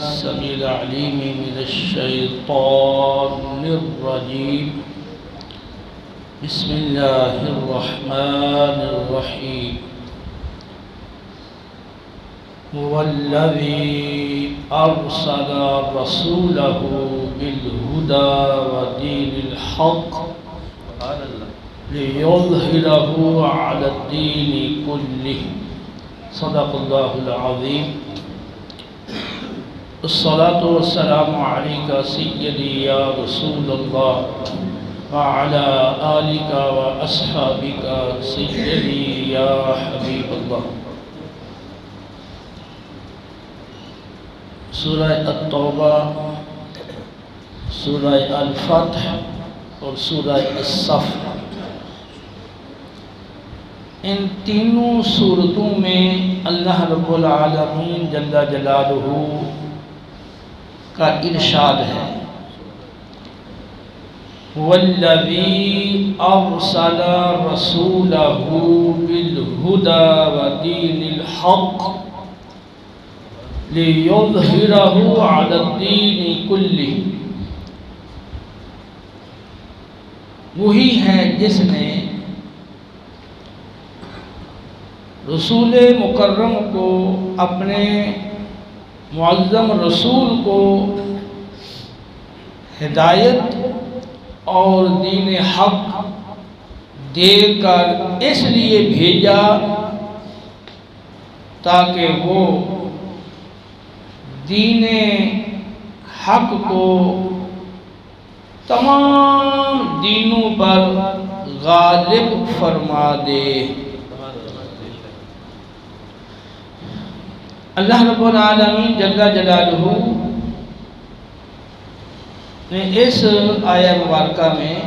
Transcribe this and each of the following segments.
السميع العليم من الشيطان الرجيم. بسم الله الرحمن الرحيم. هو الذي أرسل رسوله بالهدى ودين الحق ليظهره على الدين كله. صدق الله العظيم. الصلاة والسلام عليك سيدي يا رسول الله وعلى آلك وأصحابك سيدي يا حبيب الله. سورہ التوبہ، سورہ الفتح اور سورہ الصف، ان تینوں سورتوں میں اللہ رب العالمین جل جلالہ کا ارشاد ہے والذی ارسل رسولہ بالہدی ودین الحق لِيُظْهِرَهُ عَلَى الدِّينِ كُلِّهِ. وہی ہے جس نے رسول مکرم کو، اپنے معظم رسول کو ہدایت اور دین حق دے کر اس لیے بھیجا تاکہ وہ دین حق کو تمام دینوں پر غالب فرما دے. اللہ رب العالمین جل جلالہ نے اس آیہ مبارکہ میں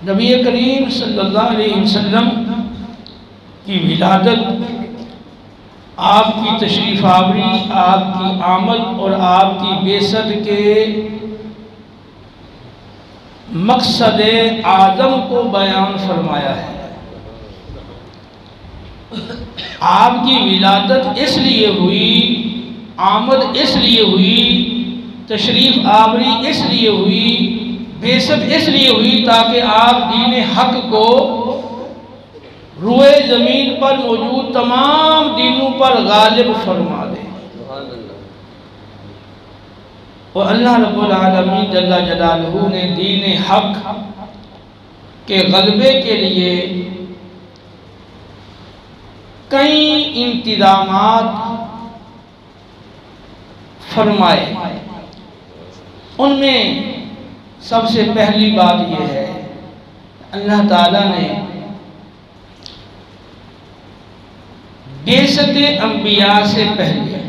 نبی کریم صلی اللہ علیہ وسلم کی ولادت، آپ کی تشریف آوری، آپ کی آمد اور آپ کی بعثت کے مقصد اعظم کو بیان فرمایا ہے. آپ کی ولادت اس لیے ہوئی، آمد اس لیے ہوئی، تشریف آوری اس لیے ہوئی، بعثت اس لیے ہوئی تاکہ آپ دین حق کو روئے زمین پر موجود تمام دینوں پر غالب فرما دے. اور اللہ رب العالمین جل جلالہ نے دین حق کے غلبے کے لیے کئی انتظامات فرمائے. ان میں سب سے پہلی بات یہ ہے اللہ تعالیٰ نے بعثت انبیاء سے پہلے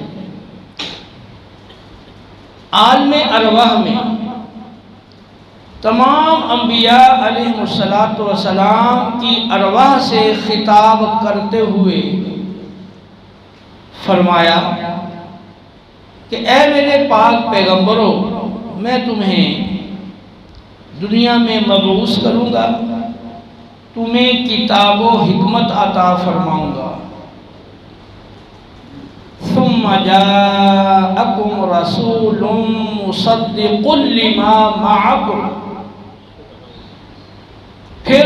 عالم ارواح میں تمام انبیاء علیہ السلام کی ارواح سے خطاب کرتے ہوئے فرمایا کہ اے میرے پاک پیغمبروں، میں تمہیں دنیا میں مبعوث کروں گا، تمہیں کتاب و حکمت عطا فرماؤں گا. ثم جاءكم رسول مصدق لما معكم. پھر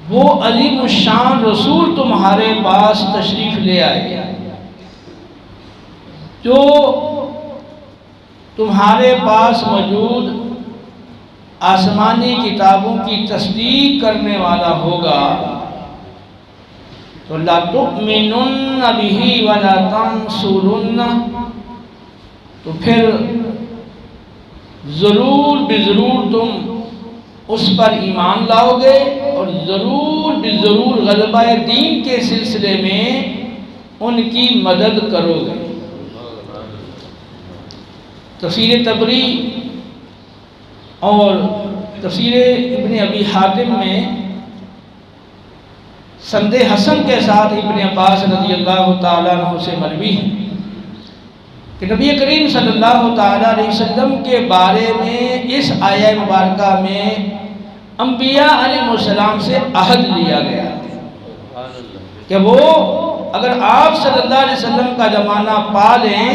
وہ عظیم الشان رسول تمہارے پاس تشریف لے آئے جو تمہارے پاس موجود آسمانی کتابوں کی تصدیق کرنے والا ہوگا. تو لا تؤمنن به ولا تنصرن، تو پھر ضرور بضرور تم اس پر ایمان لاؤ گے اور ضرور بضرور غلبہ دین کے سلسلے میں ان کی مدد کرو گے. تفسیر طبری اور تفسیر ابن ابی حاتم میں سند حسن کے ساتھ ابن عباس رضی اللہ تعالیٰ عنہ سے مروی ہے کہ نبی کریم صلی اللہ تعالیٰ علیہ وسلم کے بارے میں اس آیہ مبارکہ میں انبیاء علیہ السلام سے عہد لیا گیا کہ وہ اگر آپ صلی اللہ علیہ وسلم کا زمانہ پا لیں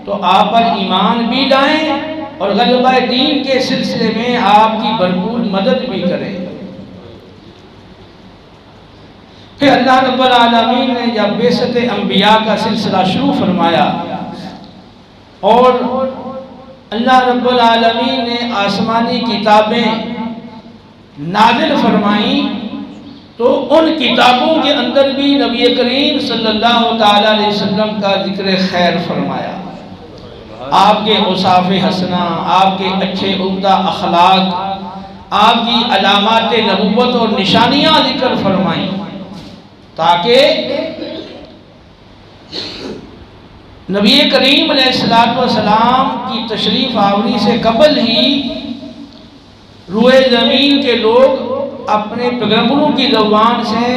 تو آپ پر ایمان بھی لائیں اور غلبہ دین کے سلسلے میں آپ کی بھرپور مدد بھی کریں۔ پھر اللہ رب العالمین نے جب بعثت انبیاء کا سلسلہ شروع فرمایا اور اللہ رب العالمین نے آسمانی کتابیں نازل فرمائیں تو ان کتابوں کے اندر بھی نبی کریم صلی اللہ تعالیٰ علیہ وسلم کا ذکر خیر فرمایا۔ آپ کے اوصاف حسنہ، آپ کے اچھے عمدہ اخلاق، آپ کی علامات نبوت اور نشانیاں ذکر فرمائیں تاکہ نبی کریم علیہ السلام کی تشریف آوری سے قبل ہی روئے زمین کے لوگ اپنے پیغمبروں کی زبان سے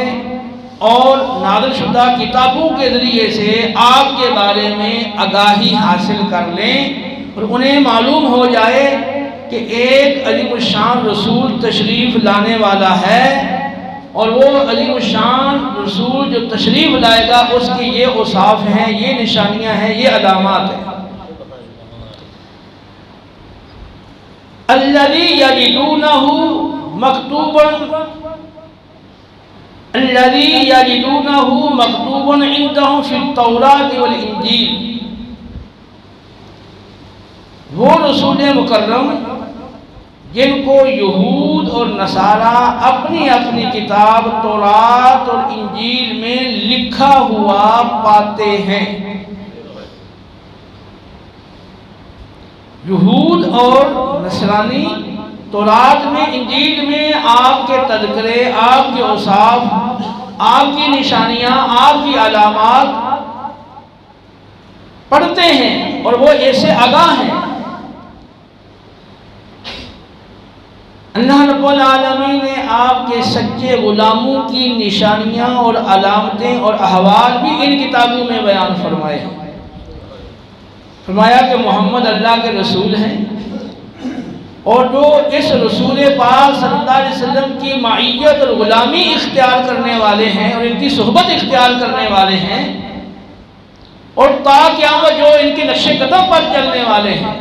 اور نازل شدہ کتابوں کے ذریعے سے آپ کے بارے میں آگاہی حاصل کر لیں اور انہیں معلوم ہو جائے کہ ایک عظیم الشان رسول تشریف لانے والا ہے اور وہ عظیم الشان رسول جو تشریف لائے گا اس کی یہ اوصاف ہیں، یہ نشانیاں ہیں، یہ علامات ہیں۔ الذی یجدونہ مکتوبا عندہم فی التوراۃ والانجیل، وہ رسول مکرم جن کو یہود اور نصارہ اپنی اپنی کتاب تورات اور انجیل میں لکھا ہوا پاتے ہیں۔ یہود اور نصرانی تورات میں، انجیل میں آپ کے تذکرے، آپ کے اوصاف، آپ کی نشانیاں، آپ کی علامات پڑھتے ہیں اور وہ ایسے آگاہ ہیں۔ اللہ رب العالمین نے آپ کے سچے غلاموں کی نشانیاں اور علامتیں اور احوال بھی ان کتابوں میں بیان فرمائے ہیں۔ فرمایا کہ محمد اللہ کے رسول ہیں اور جو اس رسول پاک صلی اللہ علیہ وسلم کی معیت اور غلامی اختیار کرنے والے ہیں اور ان کی صحبت اختیار کرنے والے ہیں اور تا قیامت جو ان کے نقش قدم پر چلنے والے ہیں،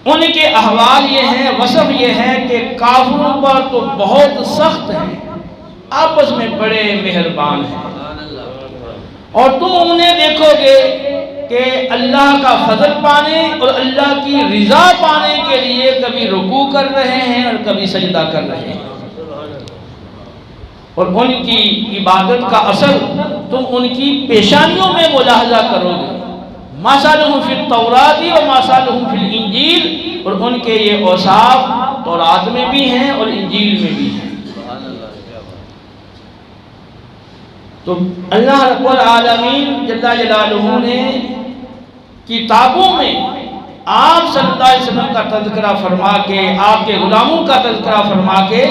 ان کے احوال یہ ہیں، وصف یہ ہے کہ کافروں پر تو بہت سخت ہیں، آپس میں بڑے مہربان ہیں، اور تم انہیں دیکھو گے کہ اللہ کا فضل پانے اور اللہ کی رضا پانے کے لیے کبھی رکوع کر رہے ہیں اور کبھی سجدہ کر رہے ہیں، اور ان کی عبادت کا اثر تم ان کی پیشانیوں میں ملاحظہ کرو گے۔ مَثَلُهُمْ فِي التَّوْرَاةِ وَمَثَلُهُمْ فِي الْإِنْجِيلِ، اور ان کے یہ اوصاف تورات میں بھی ہیں اور انجیل میں بھی ہیں۔ تو اللہ رب العالمین جل جلالہ نے کتابوں میں آپ صلی اللہ علیہ وسلم کا تذکرہ فرما کے، آپ کے غلاموں کا تذکرہ فرما کے،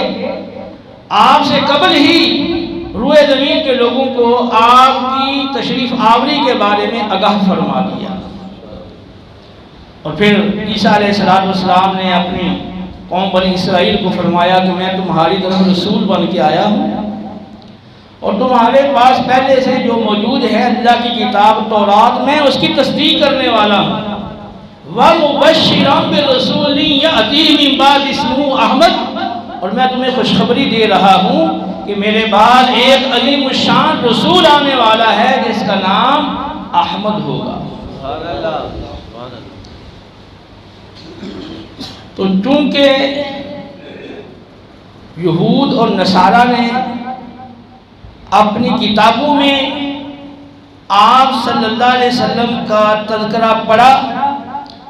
آپ سے قبل ہی روئے زمین کے لوگوں کو آپ کی تشریف آوری کے بارے میں آگاہ فرما دیا۔ اور پھر عیسیٰ علیہ السلام نے اپنی قوم بنی اسرائیل کو فرمایا کہ میں تمہاری طرف رسول بن کے آیا ہوں اور تمہارے پاس پہلے سے جو موجود ہے اللہ کی کتاب تورات، میں اس کی تصدیق کرنے والا ہوں۔ وَمُبَشِّرًا بِرَسُولٍ يَأْتِي مِن بَعْدِهِ اسْمُهُ احمد، اور میں تمہیں خوشخبری دے رہا ہوں کہ میرے بعد ایک عظیم الشان رسول آنے والا ہے جس کا نام احمد ہوگا۔ تو چونکہ یہود اور نصارہ نے اپنی کتابوں میں آپ صلی اللہ علیہ وسلم کا تذکرہ پڑھا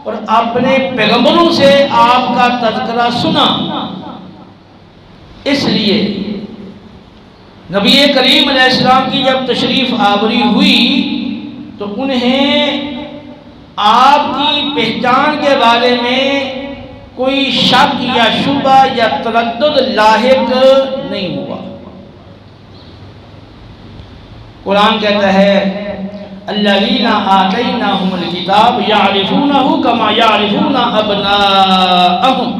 اور اپنے پیغمبروں سے آپ کا تذکرہ سنا، اس لیے نبی کریم علیہ السلام کی جب تشریف آوری ہوئی تو انہیں آپ کی پہچان کے بارے میں کوئی شک یا شبہ یا تردد لاحق نہیں ہوا۔ قرآن کہتا ہے الذین آتیناہم الکتاب یعرفونہ کما یعرفون ابناءہم،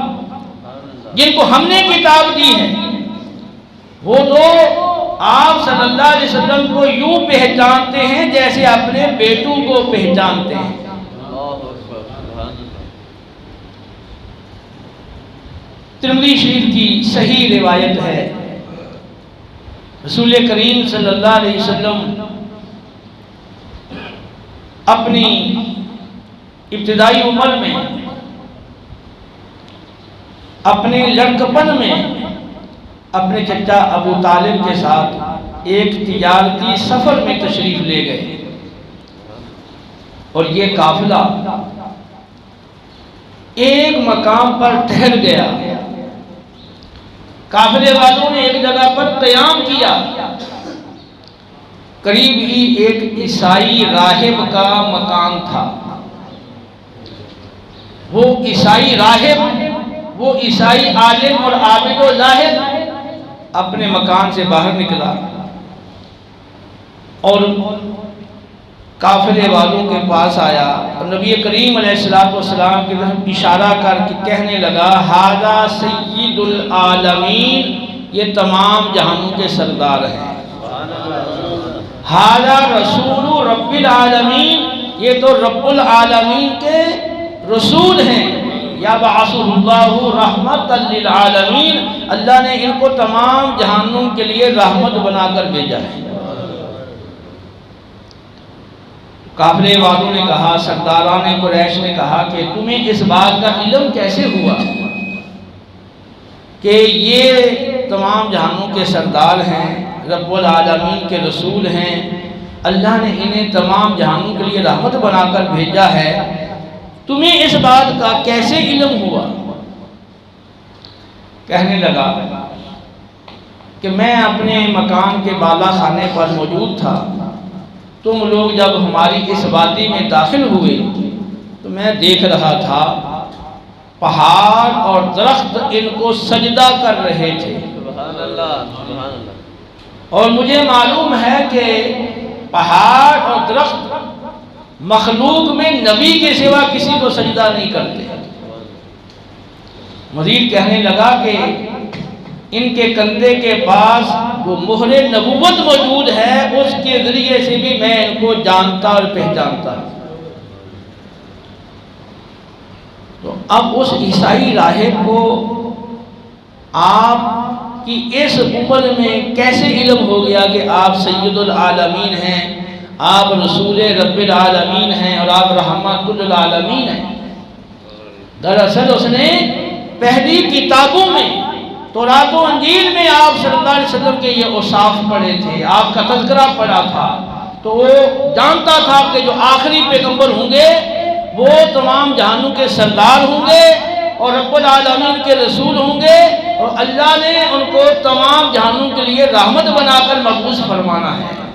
جن کو ہم نے کتاب دی ہے وہ تو آپ صلی اللہ علیہ وسلم کو یوں پہچانتے ہیں جیسے اپنے بیٹوں کو پہچانتے ہیں۔ ترمذی شریف کی صحیح روایت ہے، رسول کریم صلی اللہ علیہ وسلم اپنی ابتدائی عمر میں، اپنے لڑکپن میں اپنے چچا ابو طالب کے ساتھ ایک تجارتی سفر میں تشریف لے گئے، اور یہ قافلہ ایک مقام پر ٹھہر گیا۔ قافلے والوں نے ایک جگہ پر قیام کیا، قریب ہی ایک عیسائی راہب کا مکان تھا۔ وہ عیسائی راہب، وہ عیسائی عالم اور عابد و زاہد اپنے مکان سے باہر نکلا اور قافلے والوں کے پاس آیا اور نبی کریم علیہ السلام کی طرف اشارہ کر کے کہنے لگا، ھذا سید العالمین، یہ تمام جہانوں کے سردار ہیں۔ ھذا رسول رب العالمین، یہ تو رب العالمین کے رسول ہیں۔ یبعثہ اللہ رحمۃ للعالمین، اللہ نے ان کو تمام جہانوں کے لیے رحمت بنا کر بھیجا ہے۔ قافلے والوں نے کہا، سرداران قریش نے کہا کہ تمہیں اس بات کا علم کیسے ہوا کہ یہ تمام جہانوں کے سردار ہیں، رب العالمین کے رسول ہیں، اللہ نے انہیں تمام جہانوں کے لیے رحمت بنا کر بھیجا ہے، تمہیں اس بات کا کیسے علم ہوا؟ کہنے لگا کہ میں اپنے مکان کے بالا خانے پر موجود تھا، تم لوگ جب ہماری اس وادی میں داخل ہوئے تو میں دیکھ رہا تھا پہاڑ اور درخت ان کو سجدہ کر رہے تھے، اور مجھے معلوم ہے کہ پہاڑ اور درخت مخلوق میں نبی کے سوا کسی کو سجدہ نہیں کرتے۔ مزید کہنے لگا کہ ان کے کندھے کے پاس وہ مہر نبوت موجود ہے، اس کے ذریعے سے بھی میں ان کو جانتا اور پہچانتا ہوں۔ تو اب اس عیسائی راہب کو آپ کی اس عمر میں کیسے علم ہو گیا کہ آپ سید العالمین ہیں، آپ رسول رب العالمین ہیں اور آپ رحمت للعالمین ہیں؟ دراصل اس نے پہلی کتابوں میں، تورات و انجیل میں آپ صلی اللہ علیہ وسلم کے یہ اوصاف پڑھے تھے، آپ کا تذکرہ پڑھا تھا، تو وہ جانتا تھا کہ جو آخری پیغمبر ہوں گے وہ تمام جہانوں کے سردار ہوں گے اور رب العالمین کے رسول ہوں گے، اور اللہ نے ان کو تمام جہانوں کے لیے رحمت بنا کر مبعوث فرمانا ہے۔